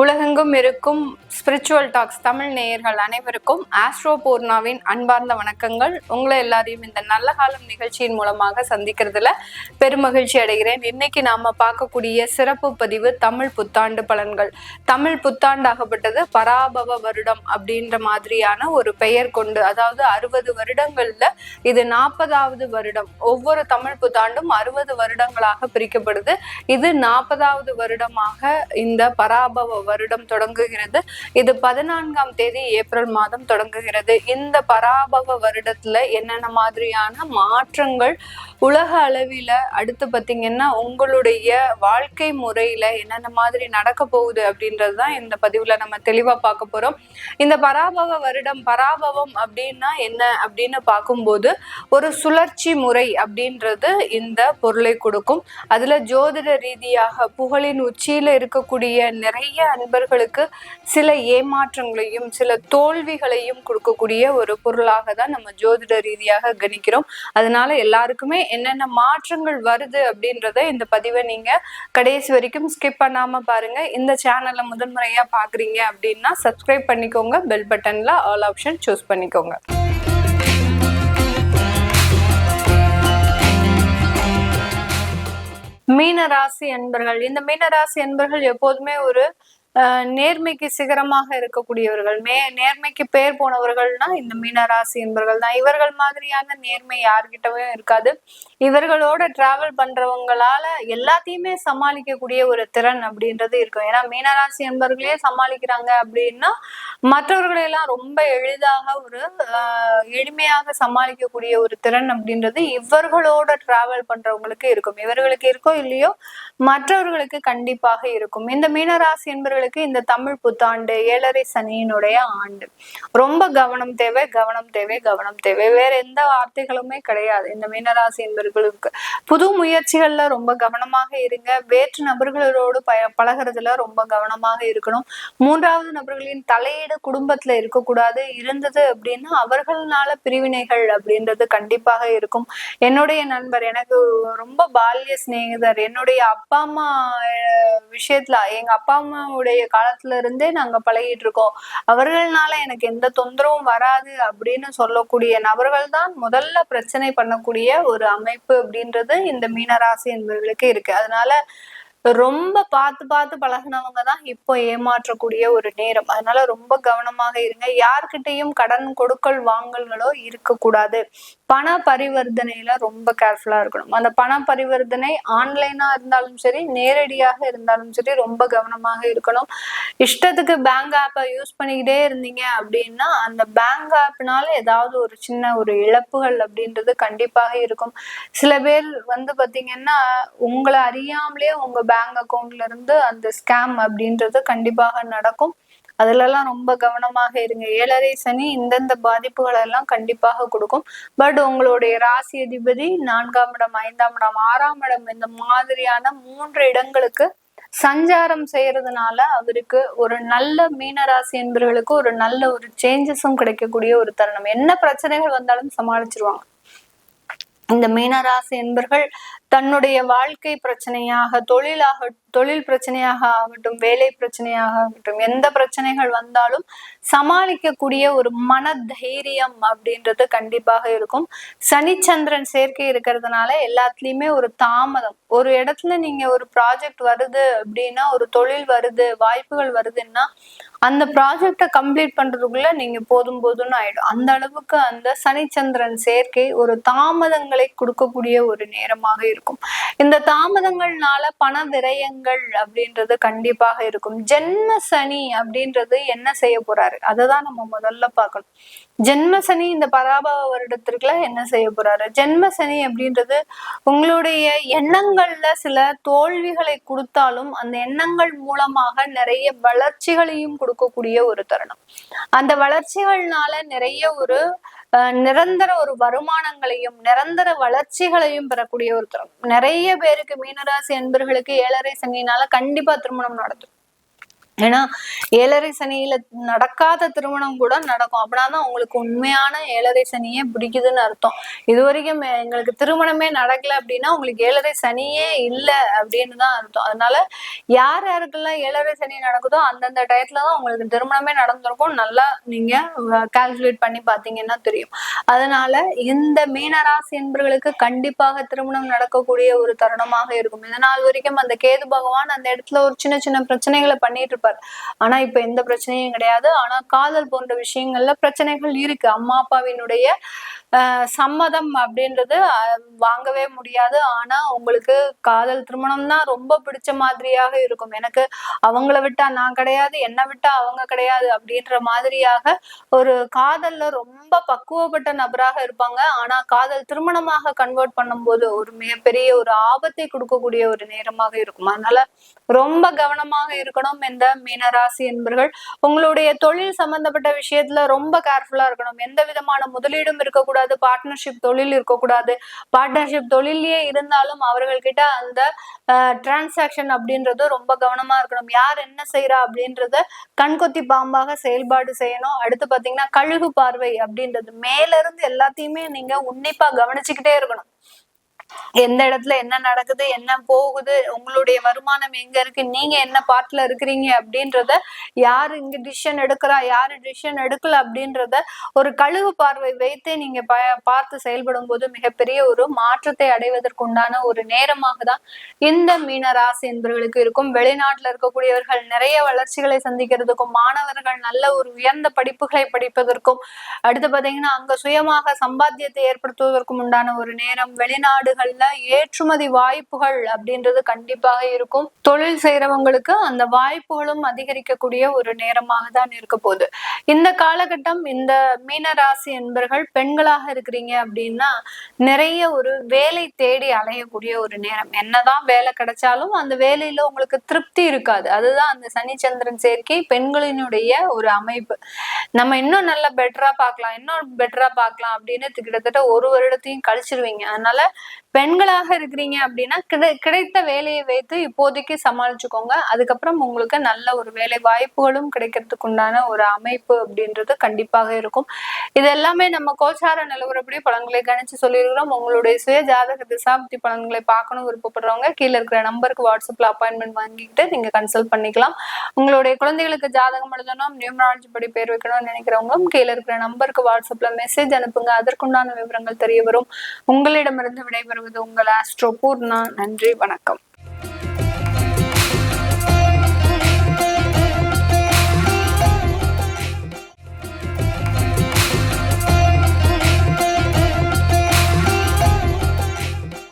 உலகெங்கும் இருக்கும் spiritual tax Tamil நேயர்கள் அனைவருக்கும் ஆஸ்ட்ரோ பூர்ணாவின் அன்பார்ந்த வணக்கங்கள். உங்களை எல்லாரையும் இந்த நல்ல காலம் நிகழ்ச்சியின் மூலமாக சந்திக்கிறதுல பெருமகிழ்ச்சி அடைகிறேன். இன்னைக்கு நாம பார்க்கக்கூடிய சிறப்பு பதிவு தமிழ் புத்தாண்டு பலன்கள். தமிழ் புத்தாண்டாகப்பட்டது பராபவ வருடம் அப்படின்ற மாதிரியான ஒரு பெயர் கொண்டு, அதாவது 60 வருடங்கள்ல இது 40வது வருடம். ஒவ்வொரு தமிழ் புத்தாண்டும் 60 வருடங்களாக பிரிக்கப்படுது. இது 40வது வருடமாக இந்த பராபவ வருடம் தொடங்குகிறது. இது 14ஆம் தேதி ஏப்ரல் மாதம் தொடங்குகிறது. இந்த பராபவ வருடத்துல என்னென்ன மாதிரியான மாற்றங்கள் உலக அளவில அடுத்து பார்த்தீங்கன்னா உங்களுடைய வாழ்க்கை முறையில என்னென்ன மாதிரி நடக்க போகுது அப்படின்றதுதான் இந்த பதிவுல நம்ம தெளிவா பார்க்க போறோம். இந்த பராபவ வருடம், பராபவம் அப்படின்னா என்ன அப்படின்னு பார்க்கும்போது ஒரு சுழற்சி முறை அப்படின்றது இந்த பொருளை கொடுக்கும். அதுல ஜோதிட ரீதியாக புகழின் உச்சியில இருக்கக்கூடிய நிறைய அன்பர்களுக்கு சில ஏமாற்றங்களையும் சில தோல்விகளையும் கொடுக்கக்கூடிய ஒரு பொருளாக தான் நம்ம ஜோதிட ரீதியாக கணிக்கிறோம். அதனால எல்லாருக்குமே என்னென்ன மாற்றங்கள் வருது அப்படின்றத இந்த பதிவை நீங்க கடைசி வரைக்கும் ஸ்கிப் பண்ணாம பாருங்க. இந்த சேனலை முதன்முறையா பாக்குறீங்க அப்படின்னா சப்ஸ்கிரைப் பண்ணிக்கோங்க. பெல் பட்டன்ல ஆல் ஆப்ஷன் சூஸ் பண்ணிக்கோங்க. மீனராசி அன்பர்கள், இந்த மீனராசி அன்பர்கள் எப்போதுமே ஒரு நேர்மைக்கு சிகரமாக இருக்கக்கூடியவர்கள், நேர்மைக்கு பேர் போனவர்கள்னா இந்த மீனராசி என்பர்கள் தான். இவர்கள் மாதிரியான நேர்மை யார்கிட்டவே இருக்காது. இவர்களோட டிராவல் பண்றவங்களால எல்லாத்தையுமே சமாளிக்கக்கூடிய ஒரு திறன் அப்படின்றது இருக்கும். ஏன்னா மீனராசி என்பர்களே சமாளிக்கிறாங்க அப்படின்னா மற்றவர்களெல்லாம் ரொம்ப எளிதாக ஒரு எளிமையாக சமாளிக்கக்கூடிய ஒரு திறன் அப்படின்றது இவர்களோட டிராவல் பண்றவங்களுக்கு இருக்கும். இவர்களுக்கு இருக்கோ இல்லையோ மற்றவர்களுக்கு கண்டிப்பாக இருக்கும். இந்த மீனராசி என்பவர்களுக்கு இந்த தமிழ் புத்தாண்டு 7.5 சனியினுடைய ஆண்டு. ரொம்ப கவனம் தேவை, கவனம் தேவை, கவனம் தேவை. வேற எந்த வார்த்தைகளுமே கிடையாது. இந்த மீனராசி என்பவர்களுக்கு புது முயற்சிகள்ல ரொம்ப கவனமாக இருங்க. வேற்று நபர்களோடு பழகிறதுல ரொம்ப கவனமாக இருக்கணும். 3வது நபர்களின் தலையீடு குடும்பத்துல இருக்கக்கூடாது. இருந்தது அப்படின்னா அவர்களால பிரிவினைகள் அப்படின்றது கண்டிப்பாக இருக்கும். என்னுடைய நண்பர், எனக்கு ரொம்ப பால்ய சிநேகிதர், என்னுடைய அப்பா அம்மா விஷயத்துல எங்க அப்பா அம்மாவுடைய காலத்துல இருந்தே நாங்க பழகிட்டு இருக்கோம், அவர்களால எனக்கு எந்த தொந்தரவும் வராது அப்படின்னு சொல்லக்கூடிய நபர்கள் தான் முதல்ல பிரச்சனை பண்ணக்கூடிய ஒரு அமைப்பு அப்படின்றது இந்த மீனராசி என்பவர்களுக்கு இருக்கு. அதனால ரொம்ப பார்த்து பார்த்து பழகினவங்க தான் இப்போ ஏமாற்றக்கூடிய ஒரு நேரம். அதனால ரொம்ப கவனமாக இருங்க. யார்கிட்டையும் கடன் கொடுக்கல் வாங்கல்களோ இருக்கக்கூடாது. பண பரிவர்த்தனையில ரொம்ப கேர்ஃபுல்லா இருக்கணும். அந்த பண பரிவர்த்தனை ஆன்லைனா இருந்தாலும் சரி, நேரடியாக இருந்தாலும் சரி, ரொம்ப கவனமாக இருக்கணும். இஷ்டத்துக்கு பேங்க் ஆப்பை யூஸ் பண்ணிக்கிட்டே இருந்தீங்க அப்படின்னா அந்த பேங்க் ஆப்னால ஏதாவது ஒரு சின்ன ஒரு இழப்புகள் அப்படின்றது கண்டிப்பாக இருக்கும். சில பேர் பாத்தீங்கன்னா உங்களை அறியாமலே உங்க பேங்க் அக்கௌண்ட்ல இருந்து அந்த ஸ்கேம் அப்படின்றது கண்டிப்பாக நடக்கும். அதுல எல்லாம் ரொம்ப கவனமாக இருங்க. 7.5 சனி இந்தந்த பாதிப்புகள் எல்லாம் கண்டிப்பாக கொடுக்கும். பட் உங்களுடைய ராசி அதிபதி 4ஆம் இடம், 5ஆம் இடம், 6ஆம் இடம் இந்த மாதிரியான 3 இடங்களுக்கு சஞ்சாரம் செய்யறதுனால அவருக்கு ஒரு நல்ல மீனராசி என்பவர்களுக்கு ஒரு நல்ல ஒரு சேஞ்சஸும் கிடைக்கக்கூடிய ஒரு தருணம். என்ன பிரச்சனைகள் வந்தாலும் சமாளிச்சிருவாங்க. இந்த மீனராசி என்பர்கள் தன்னுடைய வாழ்க்கை பிரச்சனையாக, தொழில் பிரச்சனையாக ஆகட்டும், வேலை பிரச்சனையாக ஆகட்டும், எந்த பிரச்சனைகள் வந்தாலும் சமாளிக்கக்கூடிய ஒரு மன தைரியம் அப்படின்றது கண்டிப்பாக இருக்கும். சனிச்சந்திரன் சேர்க்கை இருக்கிறதுனால எல்லாத்துலயுமே ஒரு தாமதம். ஒரு இடத்துல நீங்க ஒரு ப்ராஜெக்ட் வருது அப்படின்னா, ஒரு தொழில் வருது, வாய்ப்புகள் வருதுன்னா அந்த ப்ராஜெக்டை கம்ப்ளீட் பண்றதுக்குள்ள நீங்க போதும்னு ஆயிடும். அந்த அளவுக்கு அந்த சனிச்சந்திரன் சேர்க்கை ஒரு தாமதங்களை கொடுக்கக்கூடிய ஒரு நேரமாக இருக்கும். இந்த தாமதங்கள்னால பண விரயங்கள் அப்படின்றது கண்டிப்பாக இருக்கும். ஜென்ம சனி அப்படின்றது என்ன செய்ய போறாரு அததான் நம்ம முதல்ல பார்க்கணும். ஜென்ம சனி இந்த பராபவ வருடத்திற்குள்ள என்ன செய்ய போறாரு? ஜென்ம சனி அப்படின்றது உங்களுடைய எண்ணங்கள்ல சில தோல்விகளை கொடுத்தாலும் அந்த எண்ணங்கள் மூலமாக நிறைய வளர்ச்சிகளையும் கொடுக்கக்கூடிய ஒரு தருணம். அந்த வளர்ச்சிகள்னால நிறைய ஒரு நிரந்தர ஒரு வருமானங்களையும் நிரந்தர வளர்ச்சிகளையும் பெறக்கூடிய ஒரு தருணம். நிறைய பேருக்கு மீனராசி என்பர்களுக்கு 7.5 சனியினால கண்டிப்பா திருமணம் நடத்தும். ஏன்னா 7.5 சனியில நடக்காத திருமணம் கூட நடக்கும். அப்படின்னா உங்களுக்கு உண்மையான 7.5 சனியே பிடிக்குதுன்னு அர்த்தம். இது வரைக்கும் எங்களுக்கு திருமணமே நடக்கல அப்படின்னா உங்களுக்கு 7.5 சனியே இல்லை அப்படின்னு தான் அர்த்தம். அதனால யார் யாருக்கெல்லாம் 7.5 சனி நடக்குதோ அந்தந்த டயத்துலதான் உங்களுக்கு திருமணமே நடந்திருக்கும். நல்லா நீங்க கால்குலேட் பண்ணி பாத்தீங்கன்னா தெரியும். அதனால இந்த மீனராசி என்பவர்களுக்கு கண்டிப்பாக திருமணம் நடக்கக்கூடிய ஒரு தருணமாக இருக்கும். இதனால் வரைக்கும் அந்த கேது பகவான் அந்த இடத்துல ஒரு சின்ன சின்ன பிரச்சனைகளை பண்ணிட்டு ஆனா இப்ப எந்த பிரச்சனையும் கிடையாது. ஆனா காதல் போன்ற விஷயங்கள்ல பிரச்சனைகள் இருக்கு. அம்மா அப்பாவினுடைய சம்மதம் அப்படின்றது வாங்கவே முடியாது. ஆனா உங்களுக்கு காதல் திருமணம் தான் ரொம்ப பிடிச்ச மாதிரியாக இருக்கும். எனக்கு அவங்கள விட்டா நான் கிடையாது, என்னை விட்டா அவங்க கிடையாது அப்படின்ற மாதிரியாக ஒரு காதல்ல ரொம்ப பக்குவப்பட்ட நபராக இருப்பாங்க. ஆனா காதல் திருமணமாக கன்வெர்ட் பண்ணும்போது ஒரு மிகப்பெரிய ஒரு ஆபத்தை கொடுக்கக்கூடிய ஒரு நேரமாக இருக்கும். அதனால ரொம்ப கவனமாக இருக்கணும் இந்த மீனராசி என்பர்கள். உங்களுடைய தொழில் சம்பந்தப்பட்ட விஷயத்துல ரொம்ப கேர்ஃபுல்லா இருக்கணும். எந்த விதமான முதலீடும் இருக்கக்கூடாது, பார்ட்னர்ஷிப் தொழில் இருக்கக்கூடாது. பார்ட்னர்ஷிப் தொழிலே இருந்தாலும் அவர்கள்கிட்ட அந்த டிரான்சாக்சன் அப்படின்றது ரொம்ப கவனமா இருக்கணும். யார் என்ன செய்யறா அப்படின்றத கண்கொத்தி பாம்பாக செயல்பாடு செய்யணும். அடுத்து பாத்தீங்கன்னா கழுகு பார்வை அப்படின்றது மேல இருந்து எல்லாத்தையுமே நீங்க உன்னிப்பா கவனிச்சுக்கிட்டே இருக்கணும். எந்த இடத்துல என்ன நடக்குது, என்ன போகுது, உங்களுடைய வருமானம் எங்க இருக்கு, நீங்க என்ன பாட்டுல இருக்கிறீங்க அப்படின்றத, யாரு இங்க டிசிஷன் எடுக்கிறா, யாரு டிசிஷன் எடுக்கல அப்படின்றத ஒரு கழுகு பார்வை வைத்து நீங்க பார்த்து செயல்படும் போது மிகப்பெரிய ஒரு மாற்றத்தை அடைவதற்குண்டான ஒரு நேரமாக தான் இந்த மீன ராசி என்பவர்களுக்கு இருக்கும். வெளிநாட்டுல இருக்கக்கூடியவர்கள் நிறைய வளர்ச்சிகளை சந்திக்கிறதுக்கும், மாணவர்கள் நல்ல ஒரு உயர்ந்த படிப்புகளை படிப்பதற்கும், அடுத்து பாத்தீங்கன்னா அங்க சுயமாக சம்பாத்தியத்தை ஏற்படுத்துவதற்கும் உண்டான ஒரு நேரம். வெளிநாடுகள்ல ஏற்றுமதி வாய்ப்புகள் அப்படின்றது கண்டிப்பாக இருக்கும். தொழில் செய்யறவங்களுக்கு அந்த வாய்ப்புகளும் அதிகரிக்கக்கூடிய ஒரு நேரமாக தான் இருக்க போகுது. இந்த காலகட்டம் இந்த மீனராசி என்பர்கள் பெண்களாக இருக்கிறீங்க அப்படின்னா நிறைய ஒரு வேலை தேடி அலையக்கூடிய ஒரு நேரம். என்னதான் வேலை கிடைச்சாலும் அந்த வேலையில உங்களுக்கு திருப்தி இருக்காது. அதுதான் அந்த சனிச்சந்திரன் சேர்க்கை பெண்களினுடைய ஒரு அமைப்பு. நம்ம இன்னும் நல்லா பெட்டரா பார்க்கலாம், இன்னும் பெட்டரா பார்க்கலாம் அப்படின்னு கிட்டத்தட்ட ஒரு வருடத்தையும் கழிச்சிருவீங்க. அதனால பெண்களாக இருக்கிறீங்க அப்படின்னா கிடைத்த வேலையை வைத்து இப்போதைக்கு சமாளிச்சுக்கோங்க. அதுக்கப்புறம் உங்களுக்கு நல்ல ஒரு வேலை வாய்ப்புகளும் கிடைக்கிறதுக்கு உண்டான ஒரு அமைப்பு அப்படின்றது கண்டிப்பாக இருக்கும். இது எல்லாமே நம்ம கோச்சார நிலவரப்படி பலன்களை கணிச்சு சொல்லியிருக்கிறோம். உங்களுடைய சுய ஜாதக திசாப்தி பலன்களை பார்க்கணும் விருப்பப்படுறவங்க கீழே இருக்கிற நம்பருக்கு வாட்ஸ்அப்ல அப்பாயின்மெண்ட் வாங்கிக்கிட்டு நீங்க கன்சல்ட் பண்ணிக்கலாம். உங்களுடைய குழந்தைகளுக்கு ஜாதகம் எழுதணும், நியூமராலஜி படி பேர் வைக்கணும்னு நினைக்கிறவங்களும் கீழே இருக்கிற நம்பருக்கு வாட்ஸ்அப்ல மெசேஜ் அனுப்புங்க. அதற்குண்டான விவரங்கள் தெரிய வரும். உங்களிடமிருந்து விடைபெறுவது உங்கள் ஆஸ்ட்ரோ பூர்ணா. நன்றி, வணக்கம்.